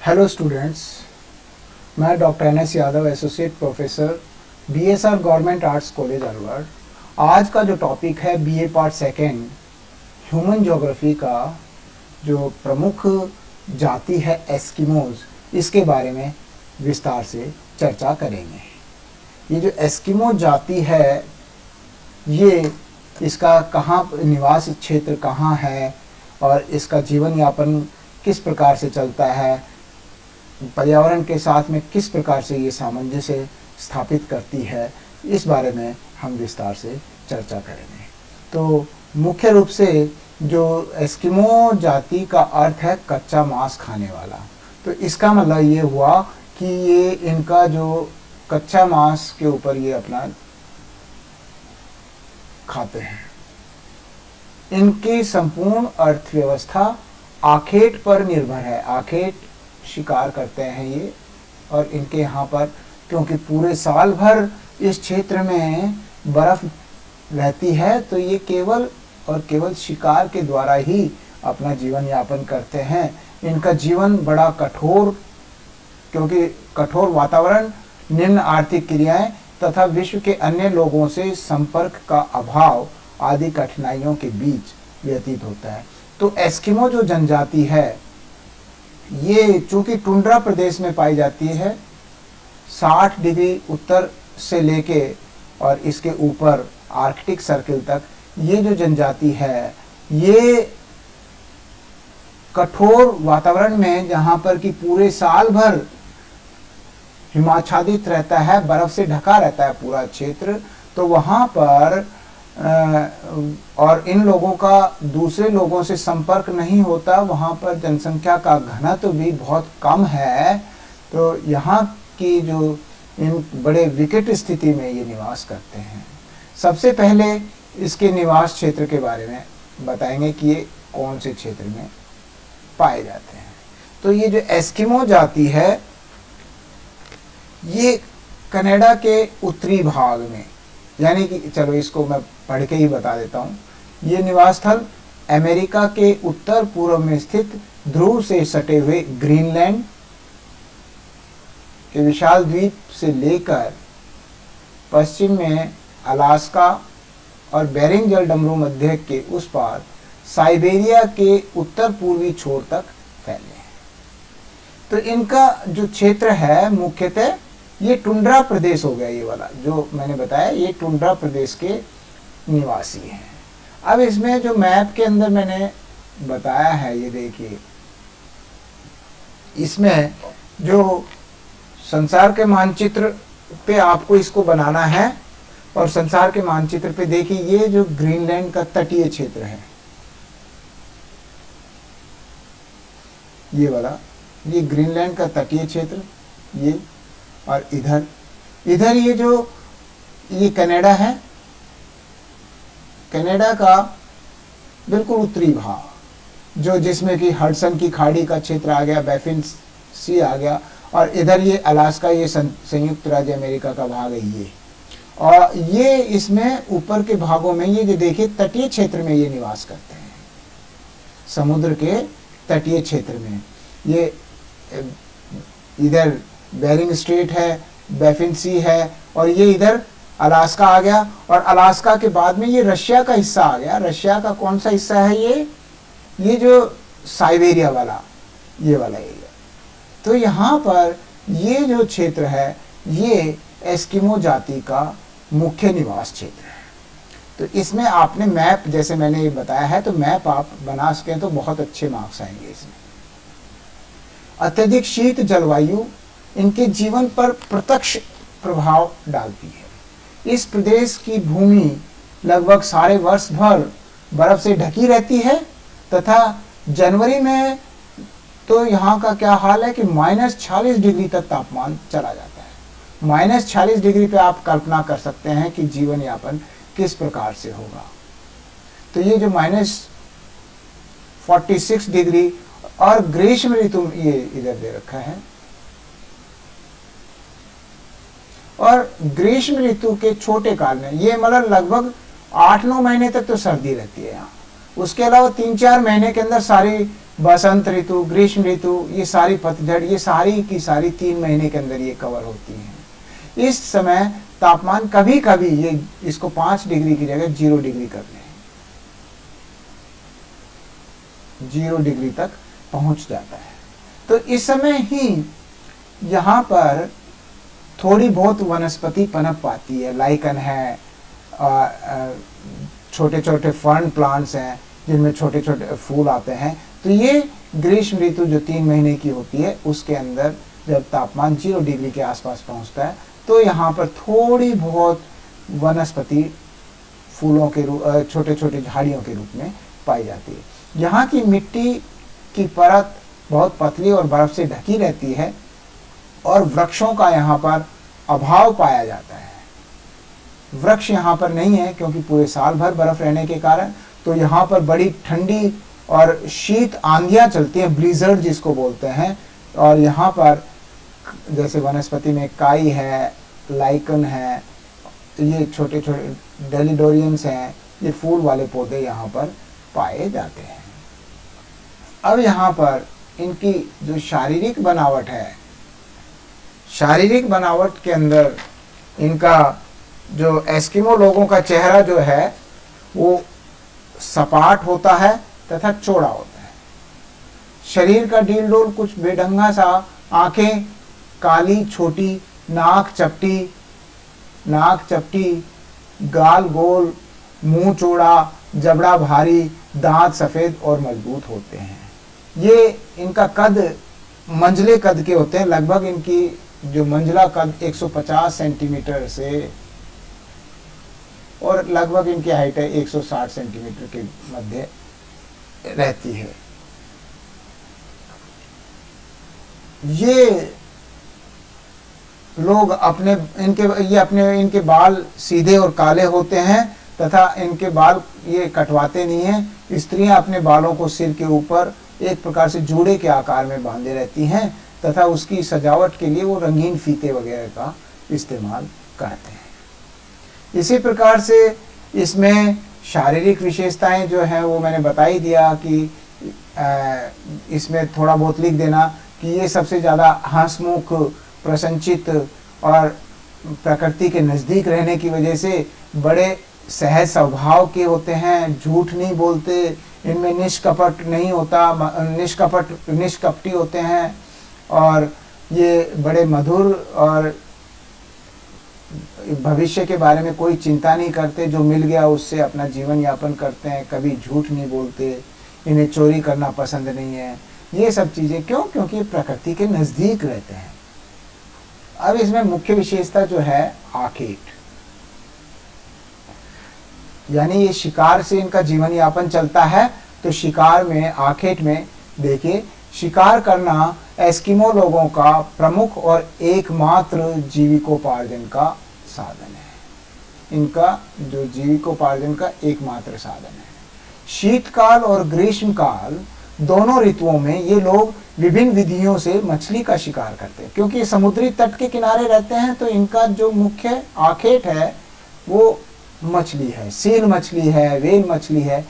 Hello students, मैं doctor NS. Yadav, associate professor, BSR government arts college Alwar. आज का जो टॉपिक है BA part second human geography का जो प्रमुख जाति है एस्किमोज, इसके बारे में विस्तार से चर्चा करेंगे। ये जो एस्किमो जाति है, ये इसका कहाँ निवास क्षेत्र कहाँ है और इसका जीवन यापन किस प्रकार से चलता है, पर्यावरण के साथ में किस प्रकार से ये सामंजस्य स्थापित करती है, इस बारे में हम विस्तार से चर्चा करेंगे। तो मुख्य रूप से जो एस्किमो जाति का अर्थ है कच्चा मांस खाने वाला। तो इसका मतलब ये हुआ कि ये इनका जो कच्चा मांस के ऊपर ये अपना खाते हैं। इनकी संपूर्ण अर्थव्यवस्था आखेट पर निर्भर है। आखेट शिकार करते हैं ये, और इनके यहाँ पर क्योंकि पूरे साल भर इस क्षेत्र में बर्फ रहती है, तो ये केवल और केवल शिकार के द्वारा ही अपना जीवन यापन करते हैं। इनका जीवन बड़ा कठोर, क्योंकि कठोर वातावरण, निम्न आर्थिक क्रियाएं तथा विश्व के अन्य लोगों से संपर्क का अभाव आदि कठिनाइयों के बीच व्यतीत होता है। तो एस्किमो जो जनजाति है, ये चूंकि टुंड्रा प्रदेश में पाई जाती है, 60 डिग्री उत्तर से लेके और इसके ऊपर आर्कटिक सर्किल तक, ये जो जनजाति है ये कठोर वातावरण में, जहाँ पर कि पूरे साल भर हिमाच्छादित रहता है, बर्फ से ढका रहता है पूरा क्षेत्र, तो वहाँ पर और इन लोगों का दूसरे लोगों से संपर्क नहीं होता, वहाँ पर जनसंख्या का घनत्व भी बहुत कम है। तो यहाँ की जो इन बड़े विकट स्थिति में ये निवास करते हैं। सबसे पहले इसके निवास क्षेत्र के बारे में बताएंगे कि ये कौन से क्षेत्र में पाए जाते हैं। तो ये जो एस्किमो जाति है, ये कनाडा के उत्तरी भाग में, यानी कि चलो इसको मैं पढ़ के ही बता देता हूँ। ये निवास स्थल अमेरिका के उत्तर पूर्व में स्थित ध्रुव से सटे हुए ग्रीनलैंड के विशाल द्वीप से लेकर पश्चिम में अलास्का और बेरिंग जलडमरू मध्य के उस पार साइबेरिया के उत्तर पूर्वी छोर तक फैले हैं। तो इनका जो क्षेत्र है मुख्यतः ये टुंड्रा प्रदेश हो गया। ये वाला जो मैंने बताया, ये टुंड्रा प्रदेश के निवासी हैं। अब इसमें जो मैप के अंदर मैंने बताया है, ये देखिए, इसमें जो संसार के मानचित्र पे आपको इसको बनाना है, और संसार के मानचित्र पे देखिए ये जो ग्रीनलैंड का तटीय क्षेत्र है, ये वाला, ये ग्रीनलैंड का तटीय क्षेत्र, ये, और इधर ये जो ये कनाडा है, कनाडा का बिल्कुल उत्तरी भाग, जो जिसमें कि हडसन की खाड़ी का क्षेत्र आ गया, बैफिन सी आ गया, और इधर ये अलास्का, ये संयुक्त राज्य अमेरिका का भाग है ये। और ये इसमें ऊपर के भागों में ये जो देखिए तटीय क्षेत्र में ये निवास करते हैं, समुद्र के तटीय क्षेत्र में। ये इधर बेरिंग स्ट्रेट है, बैफिन सी है, और ये इधर अलास्का आ गया, और अलास्का के बाद में ये रशिया का हिस्सा आ गया। रशिया का कौन सा हिस्सा है ये जो साइबेरिया वाला, ये वाला एरिया। तो यहाँ पर ये जो क्षेत्र है, ये एस्किमो जाति का मुख्य निवास क्षेत्र है। तो इसमें आपने मैप, जैसे मैंने ये बताया है, तो मैप आप बना सकें तो बहुत अच्छे मार्क्स आएंगे इसमें। अत्यधिक शीत जलवायु इनके जीवन पर प्रत्यक्ष प्रभाव डालती है। इस प्रदेश की भूमि लगभग सारे वर्ष भर बर्फ से ढकी रहती है, तथा जनवरी में तो यहाँ का क्या हाल है कि -46 डिग्री तक तापमान चला जाता है। -46 डिग्री पे आप कल्पना कर सकते हैं कि जीवन यापन किस प्रकार से होगा। तो ये जो -46 डिग्री, और ग्रीष्म ऋतु ये इधर दे रखा है, और ग्रीष्म ऋतु के छोटे काल में ये मतलब लगभग 8-9 महीने तक तो सर्दी रहती है यहाँ। उसके अलावा 3-4 महीने के अंदर सारी बसंत ऋतु, ग्रीष्म ऋतु, ये सारी पतझड़, ये सारी की सारी 3 महीने के अंदर ये कवर होती हैं। इस समय तापमान कभी कभी ये इसको 5 डिग्री की जगह 0 डिग्री कर ले, 0 डिग्री तक पहुंच जाता है। तो इस समय ही यहाँ पर थोड़ी बहुत वनस्पति पनप पाती है, लाइकन है, छोटे छोटे फर्न प्लांट्स हैं जिनमें छोटे छोटे फूल आते हैं। तो ये ग्रीष्म ऋतु जो 3 महीने की होती है उसके अंदर जब तापमान 0 डिग्री के आसपास पहुंचता है तो यहाँ पर थोड़ी बहुत वनस्पति फूलों के रूप, छोटे छोटे झाड़ियों के रूप में पाई जाती है। यहाँ की मिट्टी की परत बहुत पतली और बर्फ से ढकी रहती है और वृक्षों का यहाँ पर अभाव पाया जाता है। वृक्ष यहाँ पर नहीं है क्योंकि पूरे साल भर बर्फ रहने के कारण। तो यहाँ पर बड़ी ठंडी और शीत आंधियाँ चलती हैं, ब्लिजर्ड जिसको बोलते हैं। और यहाँ पर जैसे वनस्पति में काई है, लाइकन है, ये छोटे छोटे डेलिडोरियंस हैं, ये फूल वाले पौधे यहाँ पर पाए जाते हैं। अब यहाँ पर इनकी जो शारीरिक बनावट है, शारीरिक बनावट के अंदर इनका जो एस्किमो लोगों का चेहरा जो है वो सपाट होता है तथा चौड़ा होता है। शरीर का डील डोल कुछ बेढंगा सा, आंखें काली छोटी, नाक चपटी, गाल गोल, मुंह चौड़ा, जबड़ा भारी, दांत सफेद और मजबूत होते हैं। ये इनका कद मंझले कद के होते हैं। लगभग इनकी जो मंझला कद 150 सेंटीमीटर से और लगभग इनकी हाइट है 160 सेंटीमीटर के मध्य रहती है। ये लोग इनके बाल सीधे और काले होते हैं तथा इनके बाल ये कटवाते नहीं हैं। स्त्रियां अपने बालों को सिर के ऊपर एक प्रकार से जूड़े के आकार में बांधे रहती हैं तथा उसकी सजावट के लिए वो रंगीन फीते वगैरह का इस्तेमाल करते हैं। इसी प्रकार से इसमें शारीरिक विशेषताएं जो हैं वो मैंने बता ही दिया कि इसमें थोड़ा बहुत लिख देना कि ये सबसे ज़्यादा हंसमुख, प्रसन्नचित और प्रकृति के नज़दीक रहने की वजह से बड़े सहज स्वभाव के होते हैं, झूठ नहीं बोलते, इनमें निष्कपट नहीं होता, निष्कपटी होते हैं और ये बड़े मधुर और भविष्य के बारे में कोई चिंता नहीं करते, जो मिल गया उससे अपना जीवन यापन करते हैं, कभी झूठ नहीं बोलते, इन्हें चोरी करना पसंद नहीं है। ये सब चीज़ें क्यों? क्योंकि प्रकृति के नज़दीक रहते हैं। अब इसमें मुख्य विशेषता जो है आखेट, यानी ये शिकार से इनका जीवन यापन चलता है। तो शिकार में, आखेट में देखिए, शिकार करना एस्किमो लोगों का प्रमुख और एकमात्र जीविकोपार्जन का साधन है। इनका जो जीविकोपार्जन का एकमात्र साधन है। शीतकाल और ग्रीष्मकाल दोनों ऋतुओं में ये लोग विभिन्न विधियों से मछली का शिकार करते हैं। क्योंकि समुद्री तट के किनारे रहते हैं तो इनका जो मुख्य आखेट है वो मछली है, सील मछली है, वेल मछली है,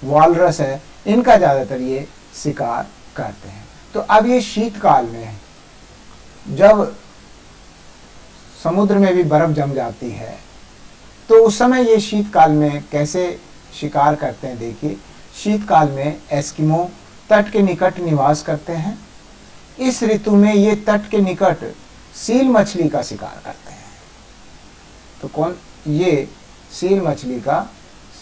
वालरस है, इनका ज़्यादातर ये शिकार करते हैं। तो अब ये शीतकाल में जब समुद्र में भी बर्फ जम जाती है तो उस समय ये शीतकाल में कैसे शिकार करते हैं। देखिए, शीतकाल में एस्किमो तट के निकट निवास करते हैं। इस ऋतु में ये तट के निकट सील मछली का शिकार करते हैं। तो कौन? ये सील मछली का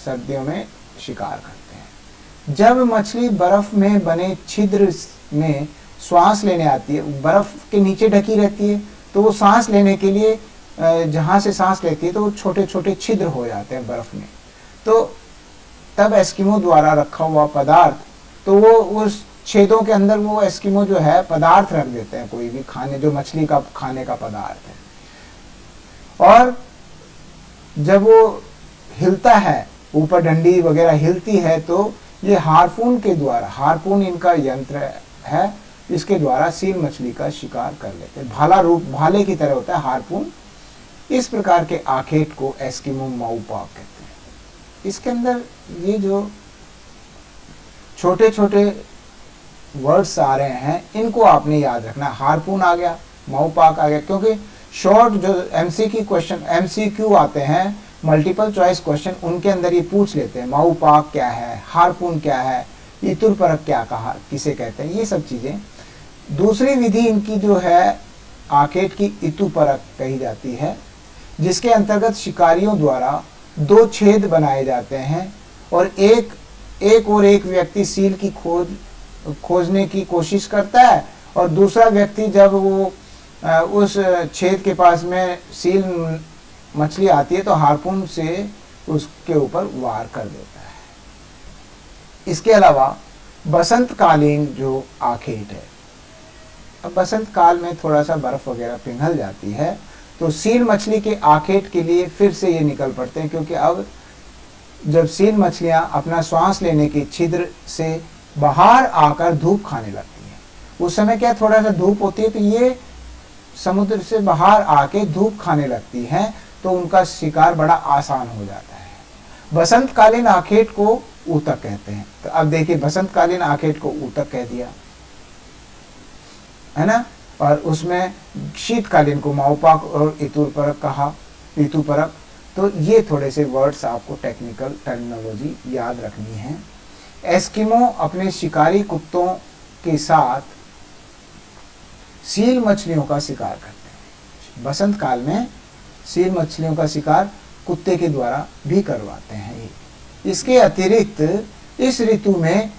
सर्दियों में शिकार करते हैं। जब मछली बर्फ में बने छिद्र में श्वास लेने आती है, बर्फ के नीचे ढकी रहती है, तो वो सांस लेने के लिए जहाँ से सांस लेती है तो वो छोटे छोटे छिद्र हो जाते हैं बर्फ में। तो तब एस्किमो द्वारा रखा हुआ पदार्थ, तो वो उस छेदों के अंदर वो एस्किमो जो है पदार्थ रख देते हैं, कोई भी खाने, जो मछली का खाने का पदार्थ है। और जब वो हिलता है, ऊपर डंडी वगैरह हिलती है, तो ये हार्पून के द्वारा, हार्पून इनका यंत्र है, इसके द्वारा सील मछली का शिकार कर लेते हैं। भाले की तरह होता है हार्पून। इस प्रकार के आखेट को एस्किमो माउपा कहते हैं। इसके अंदर ये जो छोटे छोटे वर्ड्स आ रहे हैं इनको आपने याद रखना। हार्पून आ गया, माऊ पाक आ गया, क्योंकि शॉर्ट जो एमसीक्यू आते हैं, मल्टीपल चॉइस क्वेश्चन, उनके अंदर ये पूछ लेते हैं माऊ पाक क्या है, हार्पून क्या है, इतुर परक क्या कहा किसे कहते हैं, ये सब चीजें। दूसरी विधि इनकी जो है आकेट की इतु परक कही जाती है, जिसके अंतर्गत शिकारियों द्वारा 2 छेद बनाए जाते हैं और एक व्यक्ति सील की खोजने की कोशिश करता है, और दूसरा व्यक्ति जब वो उस छेद के पास में सील मछली आती है तो हार्पून से उसके ऊपर वार कर देता है। इसके अलावा बसंतकालीन जो आखेट है, अब बसंत काल में थोड़ा सा बर्फ वगैरह पिघल जाती है, तो सील मछली के आखेट के लिए फिर से ये निकल पड़ते हैं, क्योंकि अब जब सील मछलियां अपना श्वास लेने के छिद्र से बाहर आकर धूप खाने लगती हैं, उस समय क्या थोड़ा सा धूप होती है तो ये समुद्र से बाहर आके धूप खाने लगती हैं, तो उनका शिकार बड़ा आसान हो जाता है। बसंतकालीन आखेट को ऊतक कहते हैं। तो अब देखिए, बसंतकालीन आखेट को ऊतक कह दिया है ना, और उसमें शीतकालीन को माऊपाक और इतुपरक कहा, ऋतुपरक। तो ये थोड़े से वर्ड्स आपको टेक्निकल टर्मिनोलॉजी याद रखनी है। एस्किमो अपने शिकारी कुत्तों के साथ सील मछलियों का शिकार करते हैं। बसंत काल में सील मछलियों का शिकार कुत्ते के द्वारा भी करवाते हैं। इसके अतिरिक्त इस ऋतु में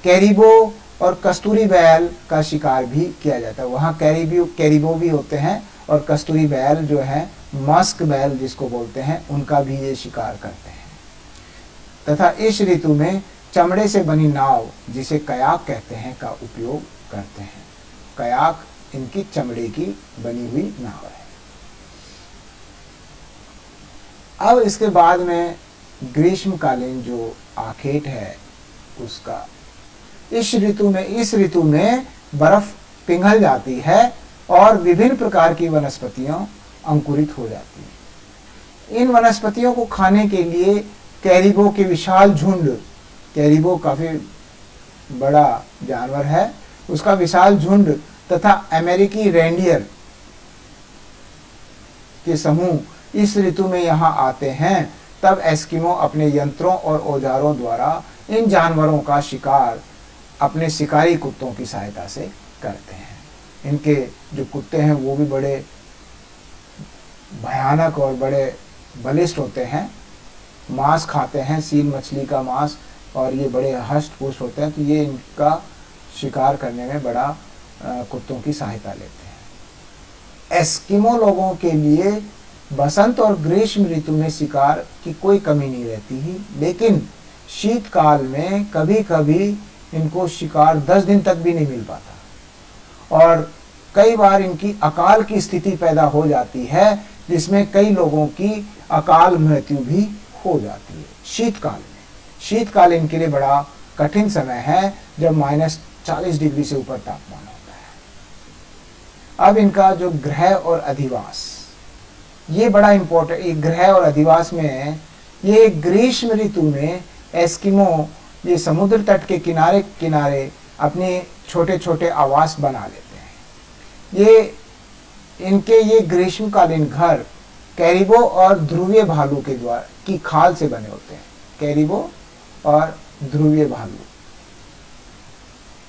कैरिबो और कस्तूरी बैल का शिकार भी किया जाता है। वहाँ कैरिबो भी होते हैं, और कस्तूरी बैल जो है, मस्क बैल जिसको बोलते हैं, उनका भी ये शिकार करते हैं। तथा इस ऋतु में चमड़े से बनी नाव, जिसे कयाक कहते हैं, का उपयोग करते हैं। कयाक इनकी चमड़े की बनी हुई नाव है। अब इसके बाद में ग्रीष्मकालीन जो आखेट है उसका, इस ऋतु में बर्फ पिघल जाती है और विभिन्न प्रकार की वनस्पतियां अंकुरित हो जाती हैं। इन वनस्पतियों को खाने के लिए कैरिबो के विशाल झुंड, कैरिबो काफी बड़ा जानवर है, उसका विशाल झुंड तथा अमेरिकी रेंडियर के समूह इस ऋतु में यहाँ आते हैं। तब एस्किमो अपने यंत्रों और औजारों द्वारा इन जानवरों का शिकार अपने शिकारी कुत्तों की सहायता से करते हैं। इनके जो कुत्ते हैं वो भी बड़े भयानक और बड़े बलिष्ठ होते हैं, मांस खाते हैं, सील मछली का मांस, और ये बड़े हष्ट पुष्ट होते हैं। तो ये इनका शिकार करने में बड़ा कुत्तों की सहायता लेते हैं। एस्किमो लोगों के लिए बसंत और ग्रीष्म ऋतु में शिकार की कोई कमी नहीं रहती ही, लेकिन शीतकाल में कभी कभी इनको शिकार 10 दिन तक भी नहीं मिल पाता, और कई बार इनकी अकाल की स्थिति पैदा हो जाती है, जिसमें कई लोगों की अकाल मृत्यु भी हो जाती है। शीतकाल इनके लिए बड़ा कठिन समय है, जब -40 डिग्री से ऊपर तापमान होता है। अब इनका जो ग्रह और अधिवास, ये बड़ा इंपॉर्टेंट। ग्रह और अधिवास में ये ग्रीष्म ऋतु में एस्किमो ये समुद्र तट के किनारे किनारे अपने छोटे छोटे आवास बना लेते हैं। ये ग्रीष्मकालीन घर कैरिबो और ध्रुवीय भालू के द्वारा की खाल से बने होते हैं। कैरिबो और ध्रुवीय भालू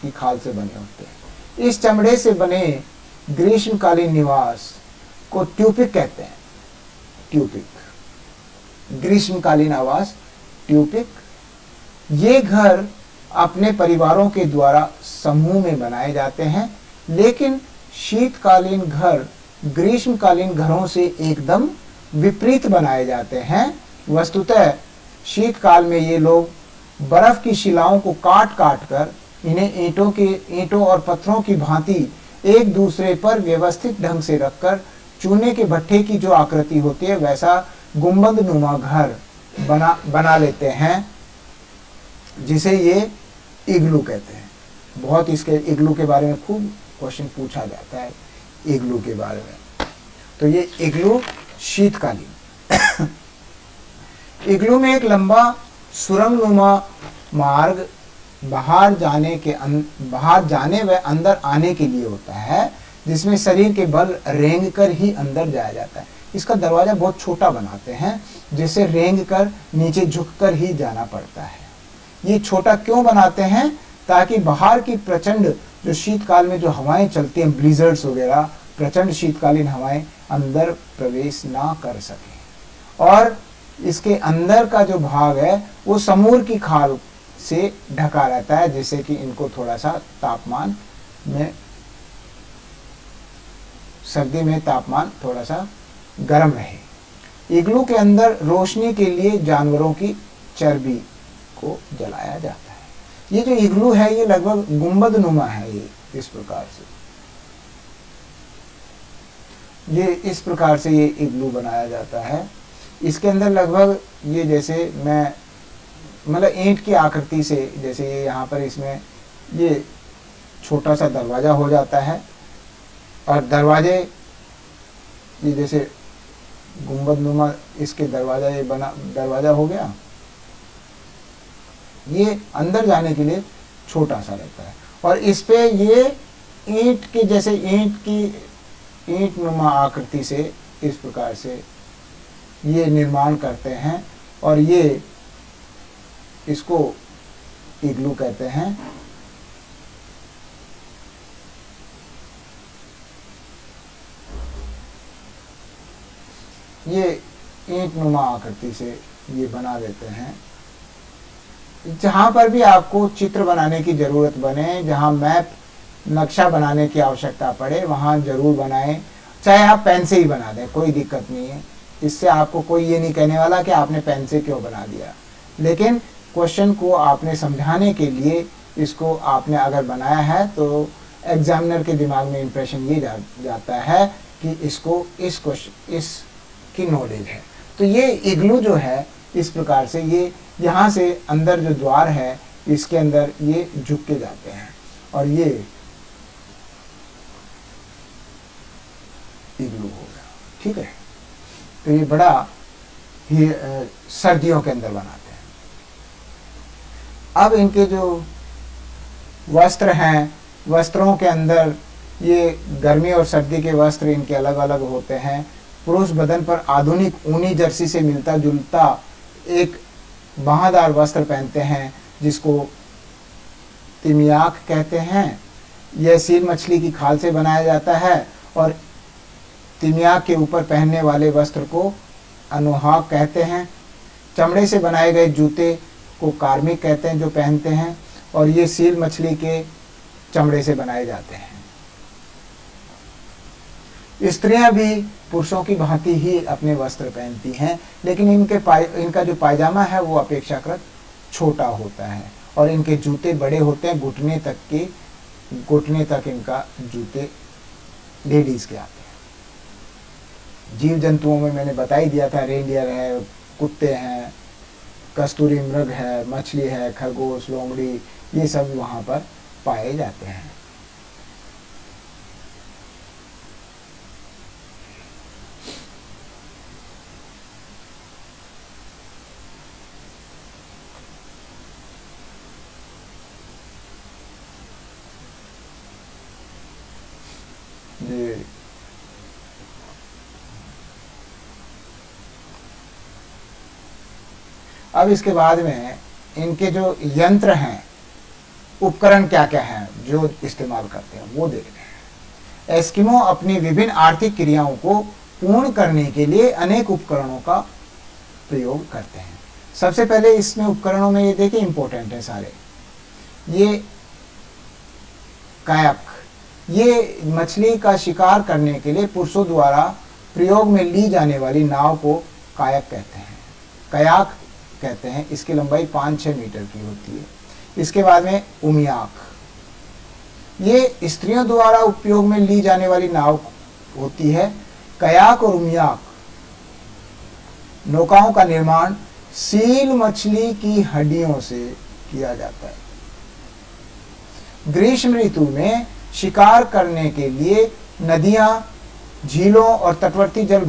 की खाल से बने होते हैं। इस चमड़े से बने ग्रीष्मकालीन निवास को ट्यूपिक कहते हैं। ट्यूपिक ग्रीष्मकालीन आवास, ट्यूपिक। ये घर अपने परिवारों के द्वारा समूह में बनाए जाते हैं, लेकिन शीतकालीन घर ग्रीष्मकालीन घरों से एकदम विपरीत बनाए जाते हैं। वस्तुतः शीतकाल में ये लोग बर्फ की शिलाओं को काट काट कर इन्हें ईंटों और पत्थरों की भांति एक दूसरे पर व्यवस्थित ढंग से रखकर चूने के भट्ठे की जो आकृति होती है वैसा गुंबद नुमा घर बना लेते हैं, जिसे ये इग्लू कहते हैं। बहुत इसके इग्लू के बारे में खूब क्वेश्चन पूछा जाता है, इग्लू के बारे में। तो ये इग्लू शीतकालीन। इग्लू में एक लंबा सुरंगनुमा मार्ग बाहर जाने व अंदर आने के लिए होता है, जिसमें शरीर के बल रेंग कर ही अंदर जाया जाता है। इसका दरवाजा बहुत छोटा बनाते हैं, जिसे रेंग कर नीचे झुककर ही जाना पड़ता है। ये छोटा क्यों बनाते हैं? ताकि बाहर की प्रचंड जो शीतकाल में जो हवाएं चलती हैं, ब्लिजर्ड्स वगैरह, प्रचंड शीतकालीन हवाएं अंदर प्रवेश ना कर सके। और इसके अंदर का जो भाग है वो समूर की खाल से ढका रहता है, जिससे कि इनको थोड़ा सा तापमान में, सर्दी में तापमान थोड़ा सा गर्म रहे। इग्लू के अंदर रोशनी के लिए जानवरों की चर्बी को जलाया जाता है। ये जो इग्लू है ये लगभग गुंबद नुमा है। ये इस प्रकार से ये इग्लू बनाया जाता है। इसके अंदर लगभग ये जैसे मैं मतलब ईंट की आकृति से, जैसे ये यहाँ पर इसमें ये छोटा सा दरवाजा हो जाता है, और दरवाजे ये जैसे गुंबद नुमा इसके दरवाजा, ये बना दरवाजा हो गया। ये अंदर जाने के लिए छोटा सा रहता है, और इस पे ये ईंट के जैसे ईंट नुमा आकृति से इस प्रकार से ये निर्माण करते हैं, और ये इसको इग्लू कहते हैं। ये ईंट नुमा आकृति से ये बना देते हैं। जहां पर भी आपको चित्र बनाने की जरूरत बने, जहां मैप नक्शा बनाने की आवश्यकता पड़े, वहां जरूर बनाएं। चाहे आप पेन से ही बना दें, कोई दिक्कत नहीं है। इससे आपको कोई ये नहीं कहने वाला कि आपने पेन से क्यों बना दिया, लेकिन क्वेश्चन को आपने समझाने के लिए इसको आपने अगर बनाया है तो एग्जामिनर के दिमाग में इंप्रेशन ये जाता है कि इसको इसकी नॉलेज है। तो ये इग्लू जो है इस प्रकार से, ये यहाँ से अंदर जो द्वार है इसके अंदर ये झुक के जाते हैं, और ये इग्लू हो गया। ठीक है, तो ये बड़ा ही सर्दियों के अंदर बनाते हैं। अब इनके जो वस्त्र हैं, वस्त्रों के अंदर ये गर्मी और सर्दी के वस्त्र इनके अलग अलग होते हैं। पुरुष बदन पर आधुनिक ऊनी जर्सी से मिलता जुलता एक बाहादार वस्त्र पहनते हैं, जिसको तिमियाक कहते हैं। यह सील मछली की खाल से बनाया जाता है, और तिमियाक के ऊपर पहनने वाले वस्त्र को अनुहाक कहते हैं। चमड़े से बनाए गए जूते को कार्मिक कहते हैं जो पहनते हैं, और ये सील मछली के चमड़े से बनाए जाते हैं। स्त्रियां भी पुरुषों की भांति ही अपने वस्त्र पहनती हैं, लेकिन इनका जो पायजामा है वो अपेक्षाकृत छोटा होता है, और इनके जूते बड़े होते हैं, घुटने तक इनका जूते लेडीज के आते हैं। जीव जंतुओं में मैंने बता ही दिया था, रेंडियर है, कुत्ते हैं, कस्तूरी मृग है, मछली है, खरगोश, लोमड़ी, ये सब वहाँ पर पाए जाते हैं। अब इसके बाद में इनके जो यंत्र हैं, उपकरण क्या क्या हैं जो इस्तेमाल करते हैं वो देखते हैं। एस्किमो अपनी विभिन्न आर्थिक क्रियाओं को पूर्ण करने के लिए अनेक उपकरणों का प्रयोग करते हैं। सबसे पहले इसमें उपकरणों में ये देखिए इंपॉर्टेंट है सारे। ये कायाक, ये मछली का शिकार करने के लिए पुरुषों द्वारा प्रयोग में ली जाने वाली नाव को कायाक कहते हैं, कयाक कहते हैं। इसकी लंबाई 5-6 मीटर की होती है। इसके बाद में उमियाक, ये स्त्रियों द्वारा उपयोग में ली जाने वाली नाव होती है। कयाक और उमियाक नौकाओं का निर्माण सील मछली की हड्डियों से किया जाता है। ग्रीष्म ऋतु में शिकार करने के लिए नदियां, झीलों और तटवर्ती जल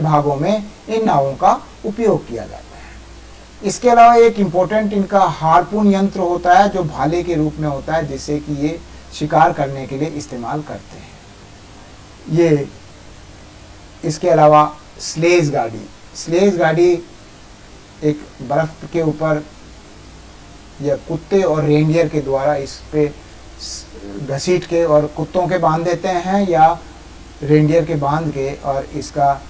भागों में इन नावों का उपयोग किया जाता है। इसके अलावा एक इम्पोर्टेंट इनका हार्पून यंत्र होता है जो भाले के रूप में होता है, जिससे कि ये शिकार करने के लिए इस्तेमाल करते हैं। ये इसके अलावा स्लेज गाड़ी एक बर्फ के ऊपर या कुत्ते और रेंडियर के द्वारा इस पे घसीट के और कुत्तों के बांध देते हैं या रेंडियर के बांध के और इसका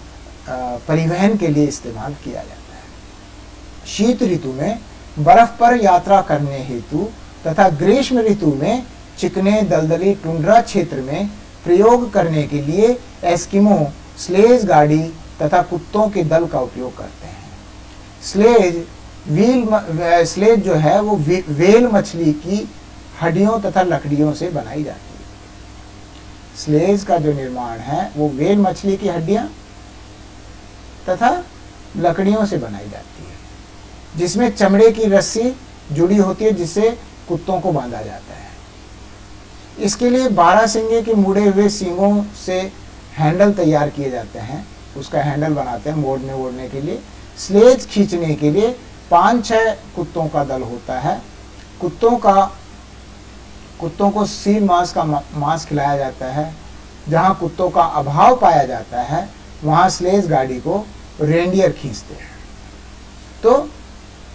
परिवहन के लिए इस्तेमाल किया जाता है। शीत ऋतु में बर्फ पर यात्रा करने हेतु तथा ग्रीष्म ऋतु में चिकने दलदली टुंड्रा क्षेत्र में प्रयोग करने के लिए एस्किमो स्लेज गाड़ी तथा कुत्तों के दल का उपयोग करते हैं। स्लेज जो है वो व्हेल मछली की हड्डियों तथा लकड़ियों से बनाई जाती है। स्लेज का जो निर्माण है वो व्हेल मछली की हड्डियां तथा लकड़ियों से बनाई जाती है, जिसमें चमड़े की रस्सी जुड़ी होती है जिससे कुत्तों को बांधा जाता है। इसके लिए 12 सिंगे के मुड़े हुए सींगों से हैंडल तैयार किए जाते हैं, उसका हैंडल बनाते हैं मोड़ने के लिए। स्लेज खींचने के लिए 5-6 कुत्तों का दल होता है। कुत्तों को सील मांस का मांस खिलाया जाता है। जहां कुत्तों का अभाव पाया जाता है वहां स्लेज गाड़ी को रेंडियर खींचते हैं। तो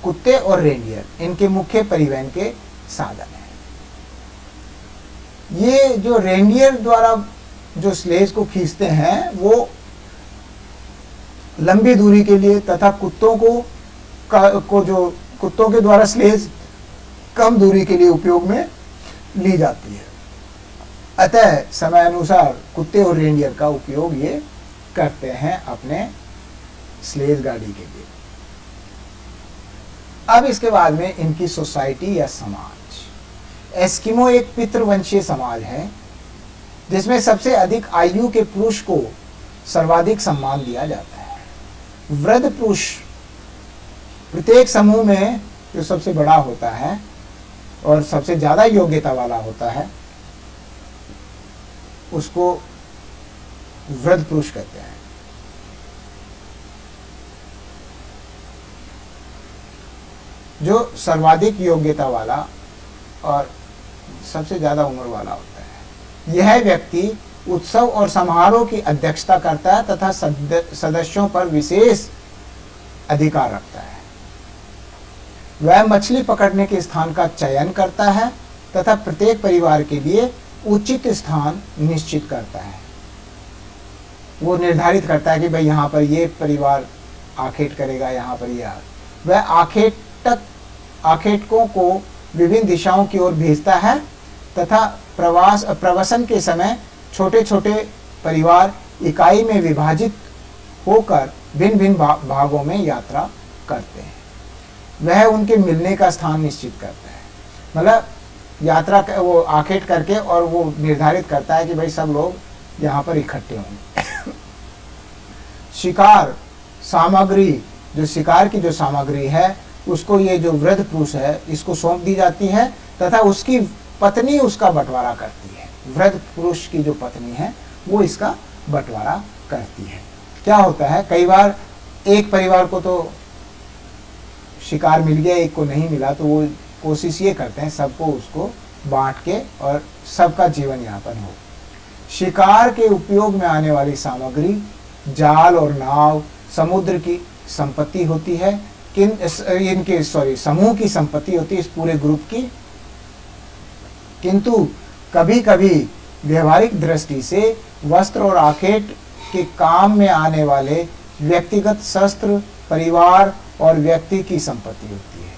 कुत्ते और रेंडियर इनके मुख्य परिवहन के साधन हैं। ये जो रेंडियर द्वारा जो स्लेज को खींचते हैं वो लंबी दूरी के लिए तथा कुत्तों के द्वारा स्लेज कम दूरी के लिए उपयोग में ली जाती है। अतः समय अनुसार कुत्ते और रेंडियर का उपयोग ये करते हैं अपने स्लेज गाड़ी के लिए। अब इसके बाद में इनकी सोसाइटी या समाज। एस्किमो एक पितृवंशीय समाज है जिसमें सबसे अधिक आयु के पुरुष को सर्वाधिक सम्मान दिया जाता है। वृद्ध पुरुष प्रत्येक समूह में जो सबसे बड़ा होता है और सबसे ज्यादा योग्यता वाला होता है उसको वृद्ध पुरुष कहते हैं। जो सर्वाधिक योग्यता वाला और सबसे ज्यादा उम्र वाला होता है, यह व्यक्ति उत्सव और समारोह की अध्यक्षता करता है तथा सदस्यों पर विशेष अधिकार रखता है। वह मछली पकड़ने के स्थान का चयन करता है तथा प्रत्येक परिवार के लिए उचित स्थान निश्चित करता है। वो निर्धारित करता है कि भाई यहाँ पर ये परिवार आखेट करेगा, यहाँ पर ये। वह आखेटकों को विभिन्न दिशाओं की ओर भेजता है तथा प्रवसन के समय छोटे छोटे परिवार इकाई में विभाजित होकर भिन्न भिन्न भागों में यात्रा करते हैं। वह उनके मिलने का स्थान निश्चित करता है, मतलब यात्रा वो आखेट करके और वो निर्धारित करता है कि भाई सब लोग यहाँ पर इकट्ठे होंगे। शिकार सामग्री, जो शिकार की जो सामग्री है उसको ये जो वृद्ध पुरुष है इसको सौंप दी जाती है तथा उसकी पत्नी उसका बंटवारा करती है। वृद्ध पुरुष की जो पत्नी है वो इसका बंटवारा करती है। क्या होता है, कई बार एक परिवार को तो शिकार मिल गया, एक को नहीं मिला, तो वो कोशिश ये करते हैं सबको उसको बांट के और सबका जीवन यापन हो। शिकार के उपयोग में आने वाली सामग्री जाल और नाव समुद्र की संपत्ति होती है। समूह की संपत्ति होती है इस पूरे ग्रुप की। किंतु कभी कभी व्यवहारिक दृष्टि से वस्त्र और आखेट के काम में आने वाले व्यक्तिगत शस्त्र परिवार और व्यक्ति की संपत्ति होती है।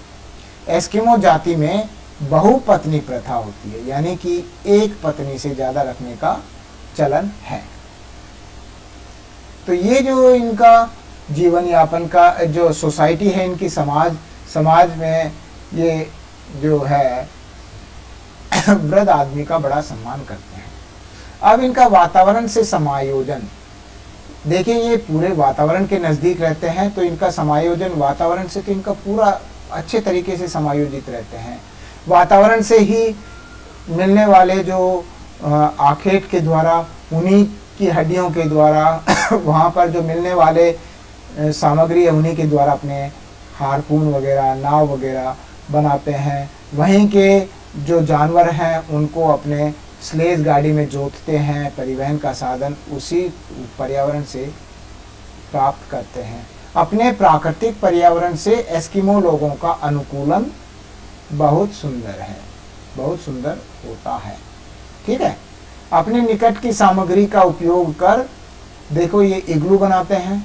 एस्किमो जाति में बहुपत्नी प्रथा होती है, यानी कि एक पत्नी से ज्यादा रखने का चलन है। तो ये जो इनका जीवन यापन का जो सोसाइटी है, इनकी समाज में ये जो है वृद्ध आदमी का बड़ा सम्मान करते हैं। अब इनका वातावरण से समायोजन देखिए, ये पूरे वातावरण के नज़दीक रहते हैं तो इनका समायोजन वातावरण से तो इनका पूरा अच्छे तरीके से समायोजित रहते हैं। वातावरण से ही मिलने वाले जो आखेट के द्वारा, उन्हीं की हड्डियों के द्वारा वहाँ पर जो मिलने वाले सामग्री है उन्हीं के द्वारा अपने हारपून वगैरह, नाव वगैरह बनाते हैं। वहीं के जो जानवर हैं उनको अपने स्लेज गाड़ी में जोतते हैं, परिवहन का साधन उसी पर्यावरण से प्राप्त करते हैं। अपने प्राकृतिक पर्यावरण से एस्किमो लोगों का अनुकूलन बहुत सुंदर है, बहुत सुंदर होता है। ठीक है, अपने निकट की सामग्री का उपयोग कर देखो ये इग्लू बनाते हैं।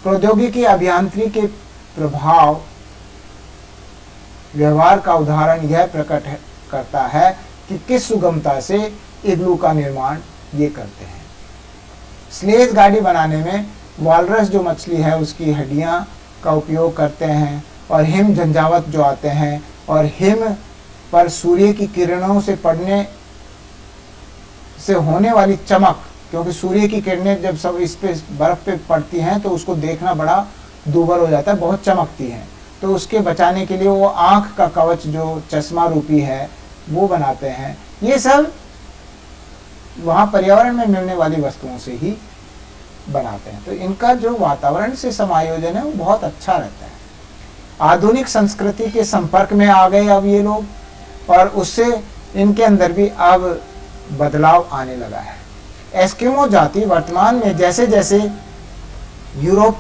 प्रौद्योगिकी अभियांत्रिकी के प्रभाव व्यवहार का उदाहरण यह प्रकट करता है कि किस सुगमता से इग्लू का निर्माण ये करते हैं। स्लेज गाड़ी बनाने में वालरस जो मछली है उसकी हड्डियां का उपयोग करते हैं, और हिम झंझावत जो आते हैं और हिम पर सूर्य की किरणों से पड़ने से होने वाली चमक, क्योंकि सूर्य की किरणें जब सब इस पे बर्फ पे पड़ती हैं तो उसको देखना बड़ा दूभर हो जाता है, बहुत चमकती हैं। तो उसके बचाने के लिए वो आँख का कवच जो चश्मा रूपी है वो बनाते हैं। ये सब वहाँ पर्यावरण में मिलने वाली वस्तुओं से ही बनाते हैं। तो इनका जो वातावरण से समायोजन है वो बहुत अच्छा रहता है। आधुनिक संस्कृति के संपर्क में आ गए अब ये लोग, और उससे इनके अंदर भी अब बदलाव आने लगा है। एस्किमो जाति वर्तमान में जैसे जैसे यूरोप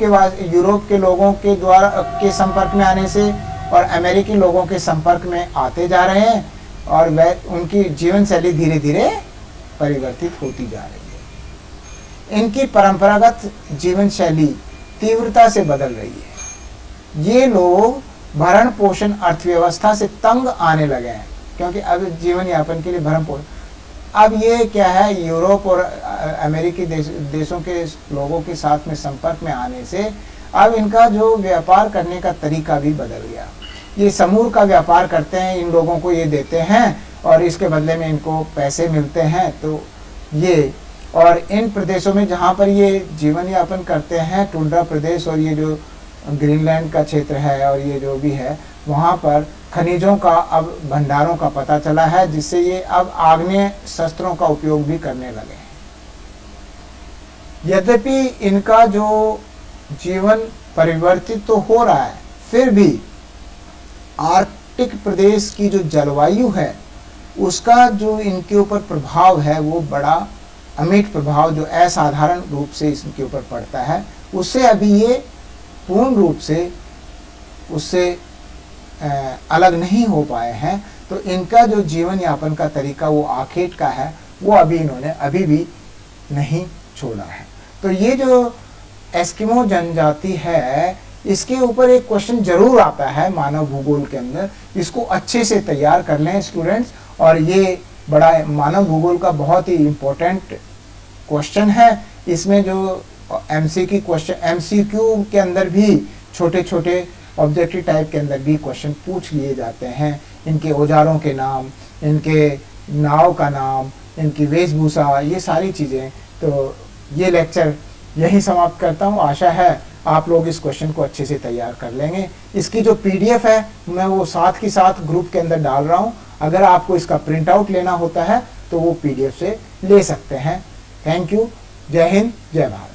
के लोगों के द्वारा के संपर्क में आने से और अमेरिकी लोगों के संपर्क में आते जा रहे हैं, और वह उनकी जीवन शैली धीरे धीरे परिवर्तित होती जा रही है। इनकी परंपरागत जीवन शैली तीव्रता से बदल रही है। ये लोग भरण पोषण अर्थव्यवस्था से तंग आने लगे हैं, क्योंकि अब जीवन यापन के लिए भरण पोषण, अब ये क्या है, यूरोप और अमेरिकी देशों के लोगों के साथ में संपर्क में आने से अब इनका जो व्यापार करने का तरीका भी बदल गया। ये समूह का व्यापार करते हैं, इन लोगों को ये देते हैं और इसके बदले में इनको पैसे मिलते हैं। तो ये, और इन प्रदेशों में जहाँ पर ये जीवन यापन करते हैं, टुंड्रा प्रदेश और ये जो ग्रीनलैंड का क्षेत्र है और ये जो भी है, वहाँ पर खनिजों का अब भंडारों का पता चला है, जिससे ये अब आग्नेय शस्त्रों का उपयोग भी करने लगे हैं। यद्यपि इनका जो जीवन परिवर्तित तो हो रहा है, फिर भी आर्कटिक प्रदेश की जो जलवायु है उसका जो इनके ऊपर प्रभाव है वो बड़ा अमिट प्रभाव जो असाधारण रूप से इनके ऊपर पड़ता है। उससे अभी ये पूर्ण रूप से उससे अलग नहीं हो पाए हैं। तो इनका जो जीवन यापन का तरीका वो आखेट का है, वो अभी इन्होंने अभी भी नहीं छोड़ा है। तो ये जो एस्किमो जनजाति है, इसके ऊपर एक क्वेश्चन जरूर आता है मानव भूगोल के अंदर। इसको अच्छे से तैयार कर लें स्टूडेंट्स, और ये बड़ा मानव भूगोल का बहुत ही इम्पोर्टेंट क्वेश्चन है। इसमें जो MCQ के अंदर भी छोटे छोटे ऑब्जेक्टिव टाइप के अंदर भी क्वेश्चन पूछ लिए जाते हैं। इनके औजारों के नाम, इनके नाव का नाम, इनकी वेशभूषा, ये सारी चीज़ें। तो ये लेक्चर यही समाप्त करता हूँ। आशा है आप लोग इस क्वेश्चन को अच्छे से तैयार कर लेंगे। इसकी जो PDF है मैं वो साथ ही साथ ग्रुप के अंदर डाल रहा हूँ। अगर आपको इसका प्रिंट आउट लेना होता है तो वो PDF से ले सकते हैं। Thank you. जय हिंद, जय भारत।